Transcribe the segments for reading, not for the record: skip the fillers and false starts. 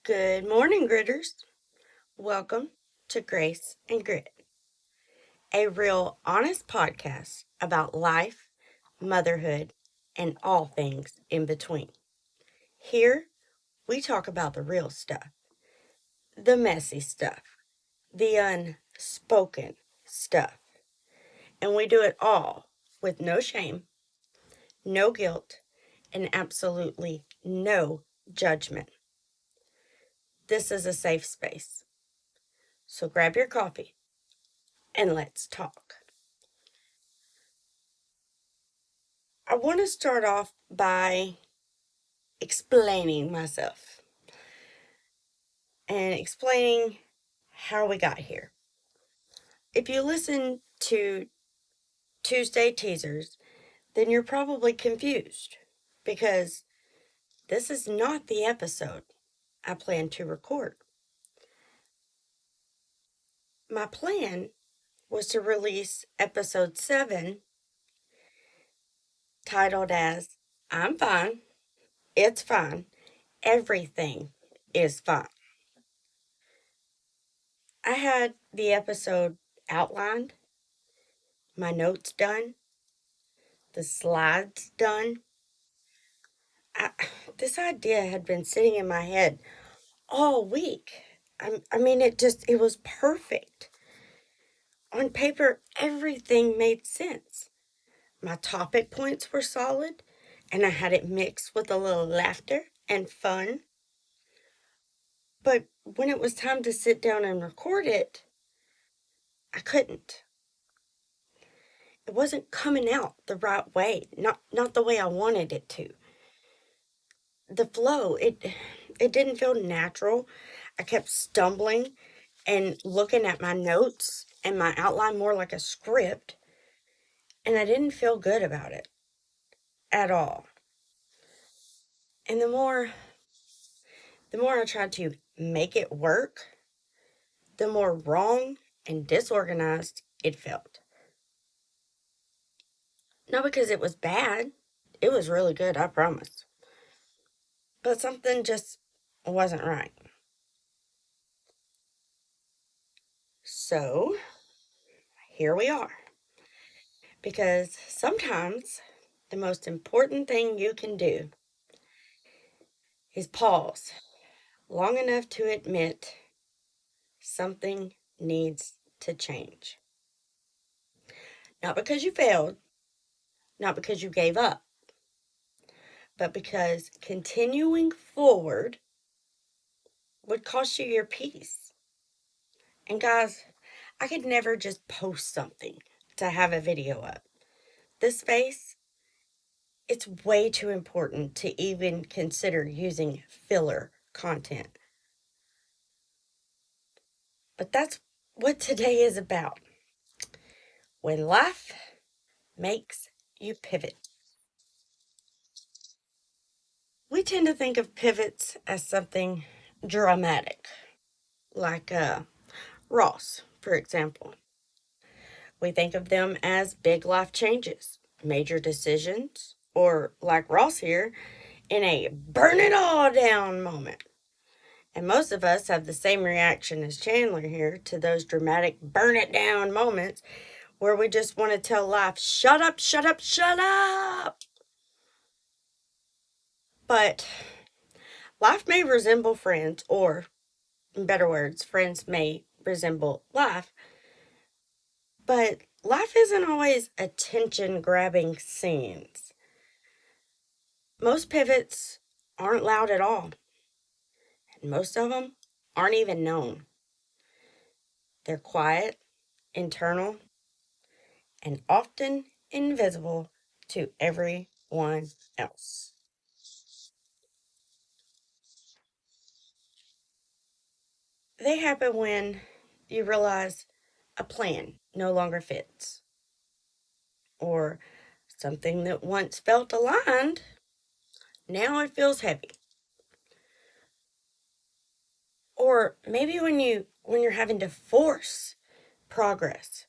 Good morning, Gritters. Welcome to Grace and Grit, a real honest podcast about life, motherhood, and all things in between. Here, we talk about the real stuff, the messy stuff, the unspoken stuff, and we do it all with no shame, no guilt, and absolutely no judgment. This is a safe space. So grab your coffee and let's talk. I want to start off by explaining myself and explaining how we got here. If you listen to Tuesday teasers, then you're probably confused because this is not the episode I plan to record. My plan was to release episode 7 titled as I'm Fine, It's Fine, Everything is Fine. I had the episode outlined, my notes done, the slides done. I, this idea had been sitting in my head all week. It was perfect. On paper, everything made sense. My topic points were solid, and I had it mixed with a little laughter and fun. But when it was time to sit down and record it, I couldn't. It wasn't coming out the right way, not the way I wanted it to. The flow, it didn't feel natural. I kept stumbling and looking at my notes and my outline more like a script, and I didn't feel good about it at all. And the more I tried to make it work, the more wrong and disorganized it felt. Not because it was bad. It was really good, I promise. But something just wasn't right. So, here we are. Because sometimes the most important thing you can do is pause long enough to admit something needs to change. Not because you failed, not because you gave up, but because continuing forward would cost you your peace. And guys, I could never just post something to have a video up. This space, it's way too important to even consider using filler content. But that's what today is about. When life makes you pivot. We tend to think of pivots as something dramatic, like Ross, for example. We think of them as big life changes, major decisions, or like Ross here, in a burn it all down moment. And most of us have the same reaction as Chandler here to those dramatic burn it down moments where we just want to tell life, shut up, shut up, shut up. But life may resemble friends, or in better words, friends may resemble life. But life isn't always attention grabbing scenes. Most pivots aren't loud at all, and most of them aren't even known. They're quiet, internal, and often invisible to everyone else. They happen when you realize a plan no longer fits, or something that once felt aligned, now it feels heavy. Or maybe when you're having to force progress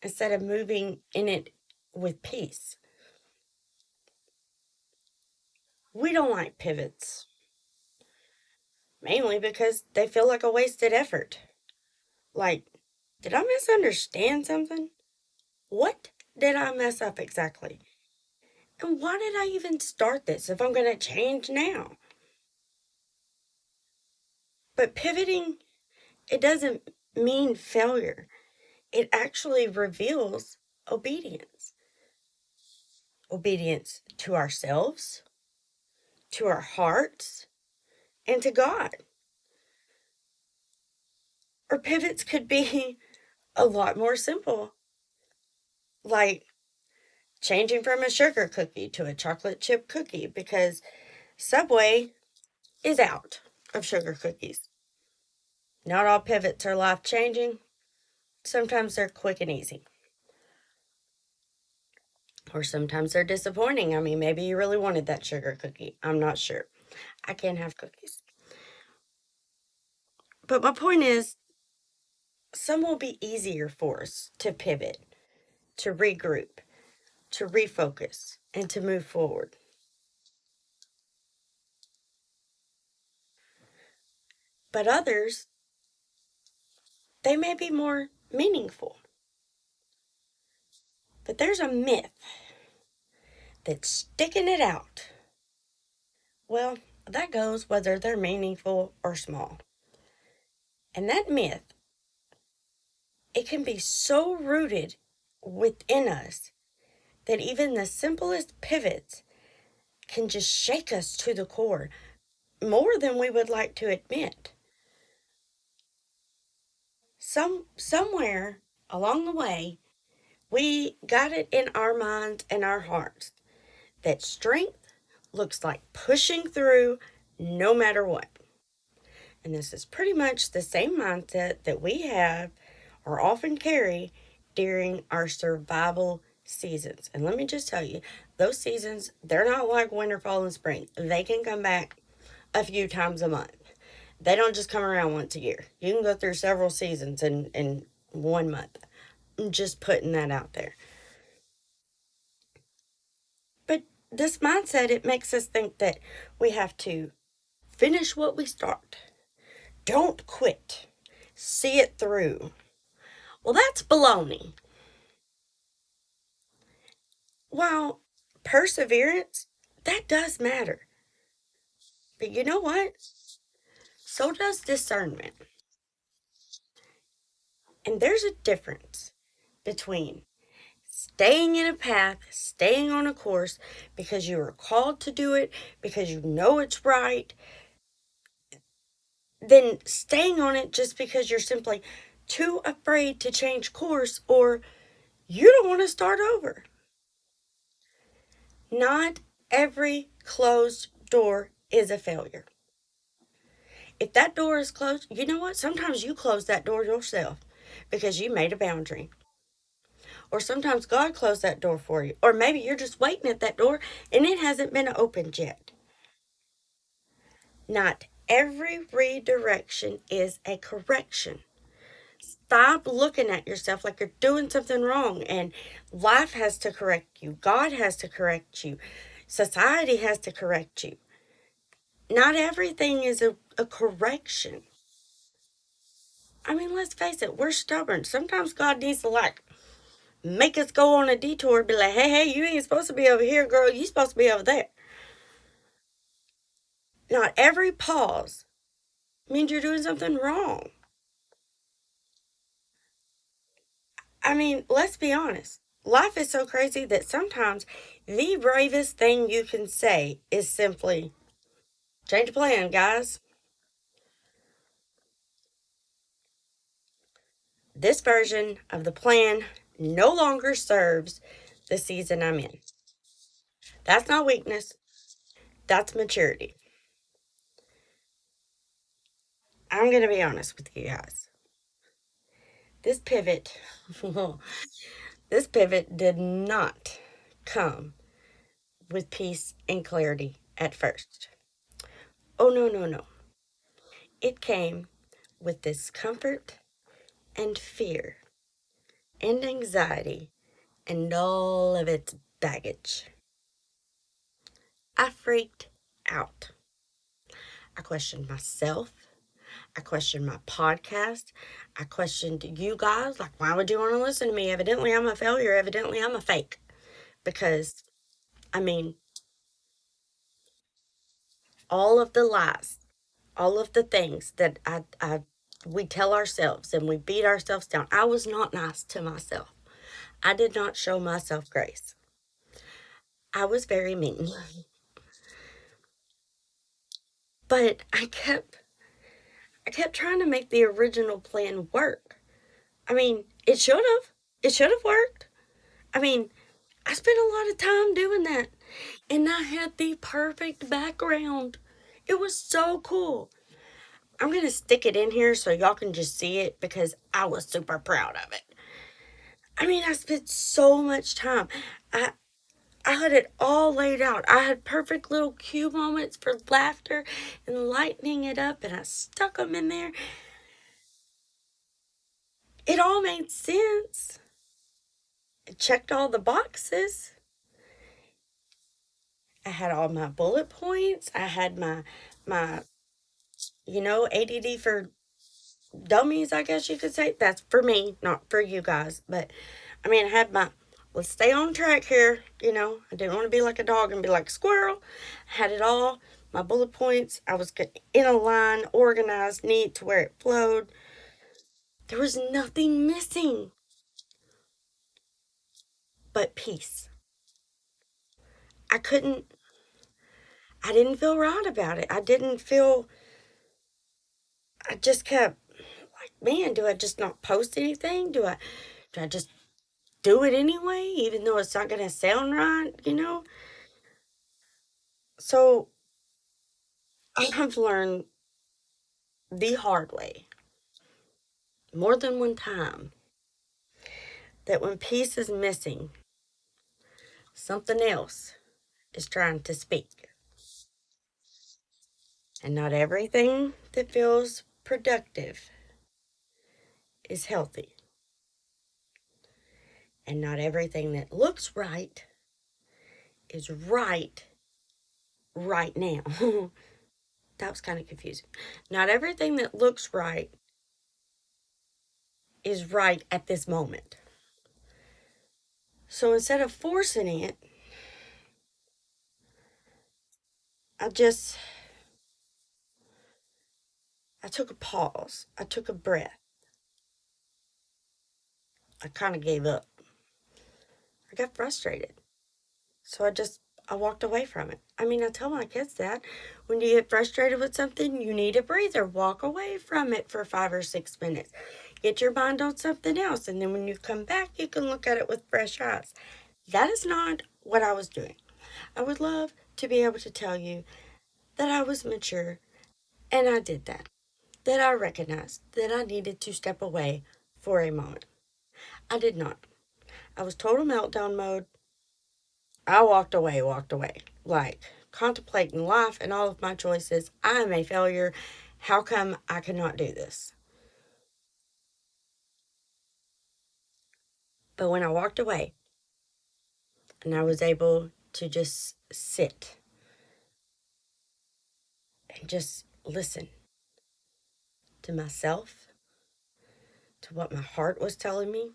instead of moving in it with peace. We don't like pivots. mainly because they feel like a wasted effort. Like, did I misunderstand something? What did I mess up exactly? And why did I even start this if I'm going to change now? But pivoting, it doesn't mean failure. It actually reveals obedience. Obedience to ourselves, to our hearts, and to God. Or pivots could be a lot more simple, like changing from a sugar cookie to a chocolate chip cookie because Subway is out of sugar cookies. Not all pivots are life changing. Sometimes they're quick and easy. Or sometimes they're disappointing. I mean, maybe you really wanted that sugar cookie. I'm not sure. I can't have cookies. But my point is, some will be easier for us to pivot, to regroup, to refocus, and to move forward. But others, they may be more meaningful. But there's a myth that's sticking it out. Well, that goes whether they're meaningful or small. And that myth, it can be so rooted within us that even the simplest pivots can just shake us to the core more than we would like to admit. Somewhere along the way, we got it in our minds and our hearts that strength looks like pushing through no matter what. And this is pretty much the same mindset that we have or often carry during our survival seasons. And let me just tell you, those seasons, they're not like winter, fall, and spring. They can come back a few times a month. They don't just come around once a year. You can go through several seasons in 1 month. I'm just putting that out there. But this mindset, it makes us think that we have to finish what we start. Don't quit. See it through. Well, that's baloney. While perseverance, that does matter. But you know what? So does discernment. And there's a difference between staying in a path, staying on a course because you are called to do it, because you know it's right, than staying on it just because you're simply too afraid to change course or you don't want to start over. Not every closed door is a failure. If that door is closed, you know what? Sometimes you close that door yourself because you made a boundary. Or sometimes God closed that door for you. Or maybe you're just waiting at that door and it hasn't been opened yet. Not every redirection is a correction. Stop looking at yourself like you're doing something wrong and life has to correct you. God has to correct you. Society has to correct you. Not everything is a correction. I mean, let's face it, we're stubborn. Sometimes God needs to make us go on a detour, be like, hey, you ain't supposed to be over here, girl. You supposed to be over there. Not every pause means you're doing something wrong. I mean, let's be honest. Life is so crazy that sometimes the bravest thing you can say is simply, change of plan, guys. This version of the plan no longer serves the season I'm in. That's not weakness, that's maturity. I'm going to be honest with you guys. This pivot, this pivot did not come with peace and clarity at first. Oh, no, no, no. It came with discomfort and fear and anxiety and all of its baggage. I freaked out. I questioned myself. I questioned my podcast. I questioned you guys. Like, why would you want to listen to me? Evidently, I'm a failure. Evidently, I'm a fake. Because, I mean, all of the lies, all of the things that we tell ourselves and we beat ourselves down. I was not nice to myself. I did not show myself grace. I was very mean. But I kept trying to make the original plan work. I mean, it should have. It should have worked. I mean, I spent a lot of time doing that. And I had the perfect background. It was so cool. I'm going to stick it in here so y'all can just see it because I was super proud of it. I mean, I spent so much time. I I had it all laid out. I had perfect little cue moments for laughter and lightening it up, and I stuck them in there. It all made sense. It checked all the boxes. I had all my bullet points. I had my ADD for dummies, I guess you could say. That's for me, not for you guys. But I mean, I had my let's stay on track here. I didn't want to be like a dog and be like a squirrel. I had it all. My bullet points. I was in a line, organized, neat to where it flowed. There was nothing missing but peace. I couldn't, I didn't feel right about it. I just kept like, man, do I just not post anything? Do I just do it anyway, even though it's not going to sound right? So I have learned the hard way more than one time that when peace is missing, something else is trying to speak. And not everything that feels productive is healthy. And not everything that looks right is right now. That was kind of confusing. Not everything that looks right is right at this moment. So instead of forcing it, I just, I took a pause. I took a breath. I kind of gave up. I got frustrated. So I walked away from it. I mean, I tell my kids that when you get frustrated with something, you need a breather. Walk away from it for 5 or 6 minutes. Get your mind on something else. And then when you come back, you can look at it with fresh eyes. That is not what I was doing. I would love to be able to tell you that I was mature and I did that. That I recognized that I needed to step away for a moment. I did not. I was total meltdown mode. I walked away. Like contemplating life and all of my choices. I am a failure. How come I cannot do this? But when I walked away and I was able to just sit and just listen to myself, to what my heart was telling me,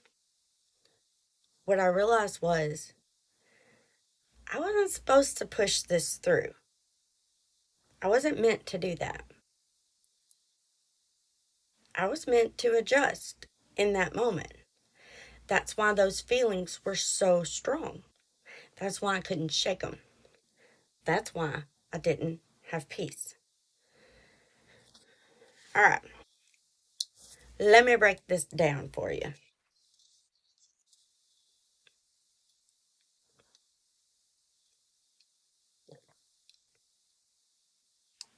what I realized was I wasn't supposed to push this through. I wasn't meant to do that. I was meant to adjust in that moment. That's why those feelings were so strong. That's why I couldn't shake them. That's why I didn't have peace. All right, let me break this down for you.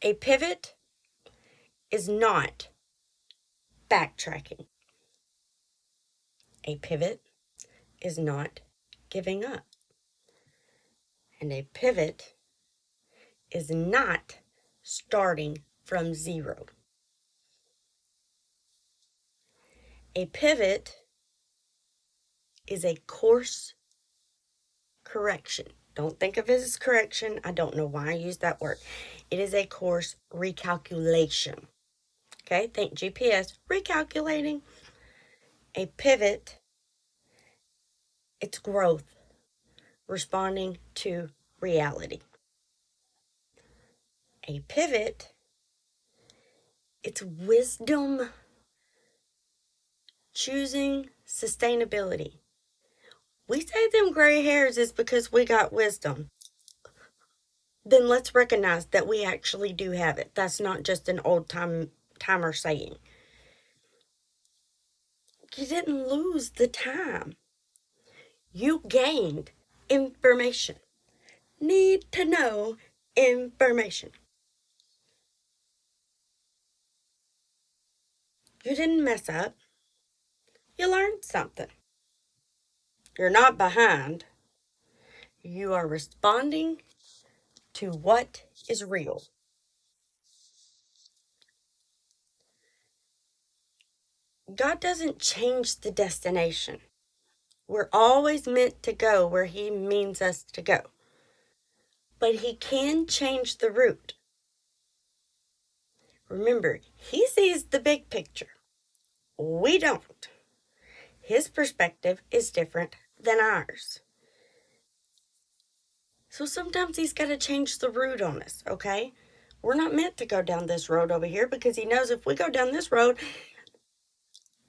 A pivot is not backtracking. A pivot is not giving up. And a pivot is not starting from zero. A pivot is a course correction. Don't think of it as correction. I don't know why I use that word. It is a course recalculation. Okay, think GPS, recalculating. A pivot, it's growth, responding to reality. A pivot, it's wisdom, choosing sustainability. We say them gray hairs is because we got wisdom. Then let's recognize that we actually do have it. That's not just an old timer saying. You didn't lose the time. You gained information. Need to know information. You didn't mess up. You learned something. You're not behind. You are responding to what is real. God doesn't change the destination. We're always meant to go where He means us to go. But He can change the route. Remember, He sees the big picture. We don't. His perspective is different than ours. So sometimes He's got to change the route on us, okay? We're not meant to go down this road over here because He knows if we go down this road,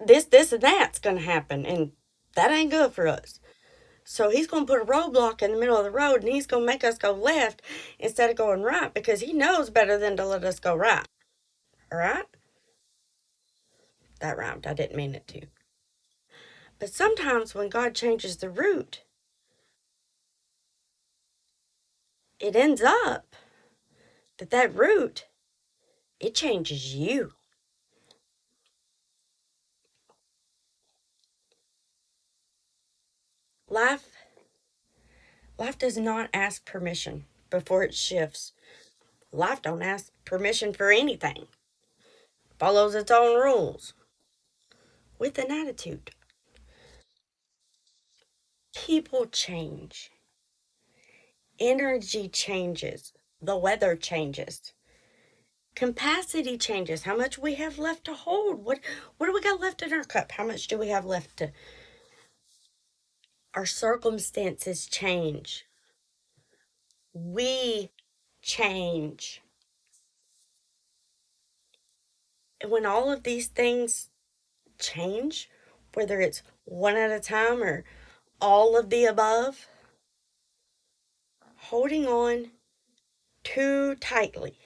this, and that's going to happen. And that ain't good for us. So He's going to put a roadblock in the middle of the road and He's going to make us go left instead of going right because He knows better than to let us go right. All right? That rhymed. I didn't mean it to. But sometimes when God changes the route, it ends up that route, it changes you. Life does not ask permission before it shifts. Life don't ask permission for anything. Follows its own rules with an attitude. People change. Energy changes. The weather changes. Capacity changes. How much we have left to hold. What do we got left in our cup? How much do we have left to... Our circumstances change. We change. And when all of these things change, whether it's one at a time or all of the above, holding on too tightly,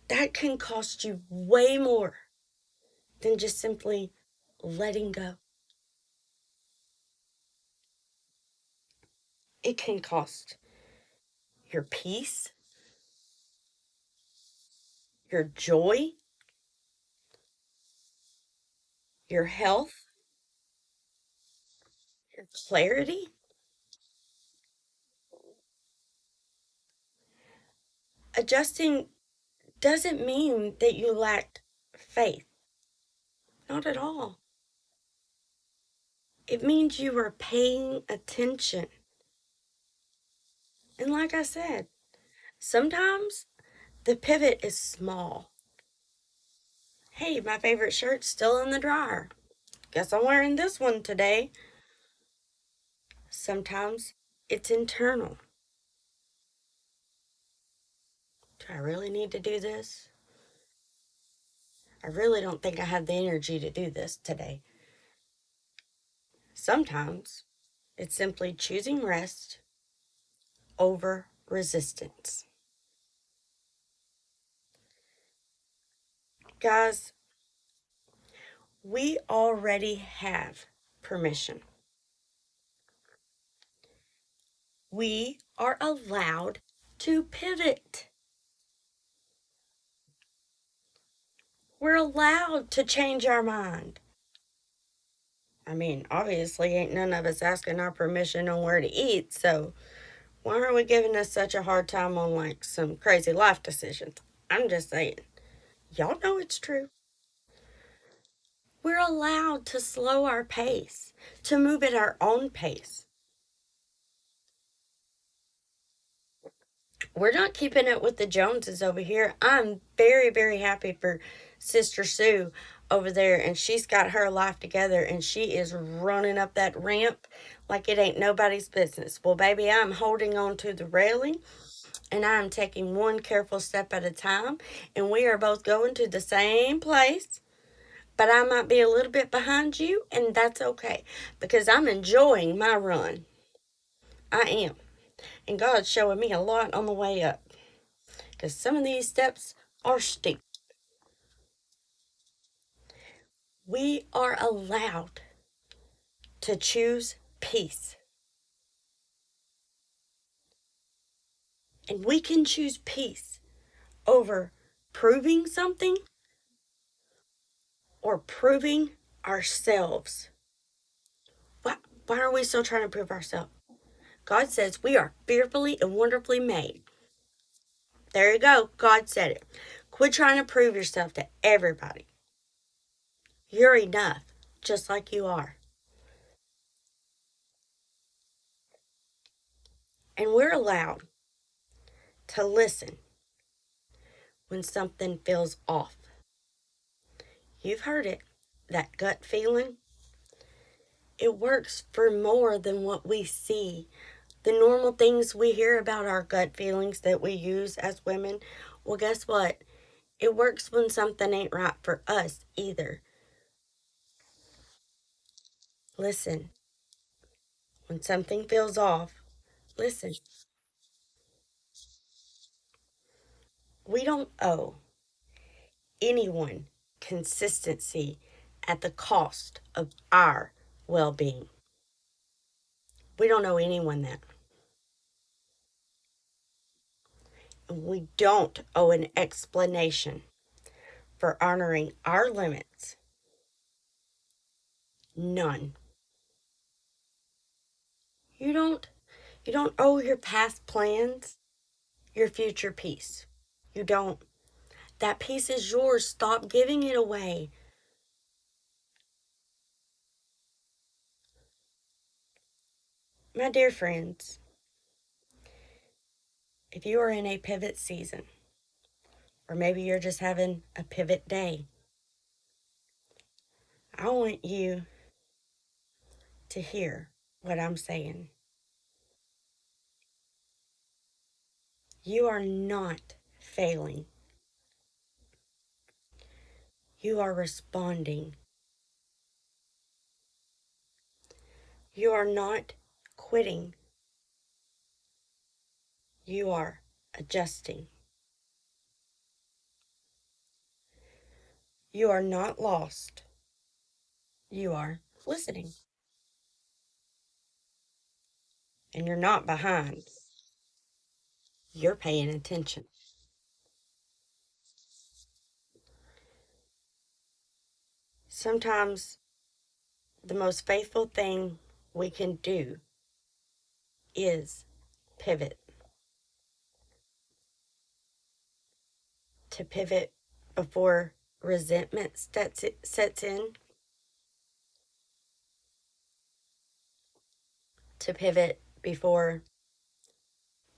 that can cost you way more than just simply letting go. It can cost your peace, your joy, your health, your clarity. Adjusting doesn't mean that you lacked faith. Not at all. It means you are paying attention. And like I said, sometimes the pivot is small. Hey, my favorite shirt's still in the dryer. Guess I'm wearing this one today. Sometimes it's internal. Do I really need to do this? I really don't think I have the energy to do this today. Sometimes it's simply choosing rest over resistance. Guys, we already have permission. We are allowed to pivot. We're allowed to change our mind. I mean, obviously, ain't none of us asking our permission on where to eat, so why are we giving us such a hard time on like some crazy life decisions? I'm just saying. Y'all know it's true. We're allowed to slow our pace, to move at our own pace. We're not keeping up with the Joneses over here. I'm very, very happy for Sister Sue over there, and she's got her life together, and she is running up that ramp like it ain't nobody's business. Well, baby, I'm holding on to the railing, and I'm taking one careful step at a time, and we are both going to the same place. But I might be a little bit behind you, and that's okay because I'm enjoying my run. I am. And God's showing me a lot on the way up because some of these steps are steep. We are allowed to choose peace. And we can choose peace over proving something or proving ourselves. Why, why are we still trying to prove ourselves? God says we are fearfully and wonderfully made. There you go. God said it. Quit trying to prove yourself to everybody. You're enough, just like you are. And we're allowed to listen when something feels off. You've heard it, that gut feeling. It works for more than what we see. The normal things we hear about our gut feelings that we use as women, well, guess what? It works when something ain't right for us either. Listen, when something feels off, listen. We don't owe anyone consistency at the cost of our well being. We don't owe anyone that. And we don't owe an explanation for honoring our limits. None. You don't you don't owe your past plans your future peace. You don't. That peace is yours. Stop giving it away. My dear friends, if you are in a pivot season, or maybe you're just having a pivot day, I want you to hear what I'm saying. You are not failing. You are responding. You are not quitting. You are adjusting. You are not lost. You are listening. And you're not behind. You're paying attention. Sometimes the most faithful thing we can do is pivot. To pivot before resentment sets in, to pivot before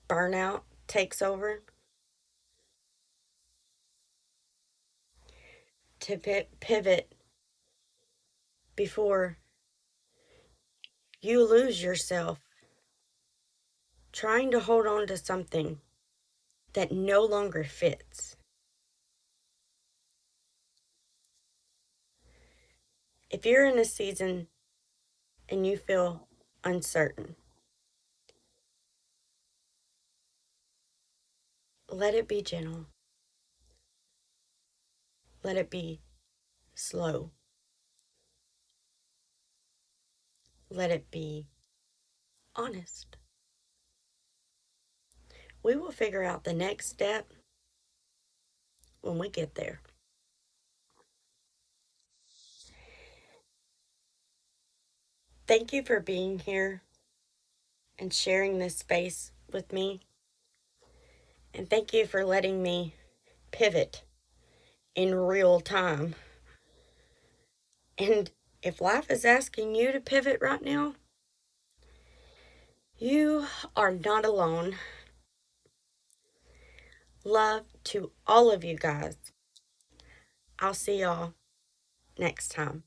burnout takes over, to pivot before you lose yourself trying to hold on to something that no longer fits. If you're in a season and you feel uncertain, let it be gentle. Let it be slow. Let it be honest. We will figure out the next step when we get there. Thank you for being here and sharing this space with me. And thank you for letting me pivot in real time. And if life is asking you to pivot right now, you are not alone. Love to all of you guys. I'll see y'all next time.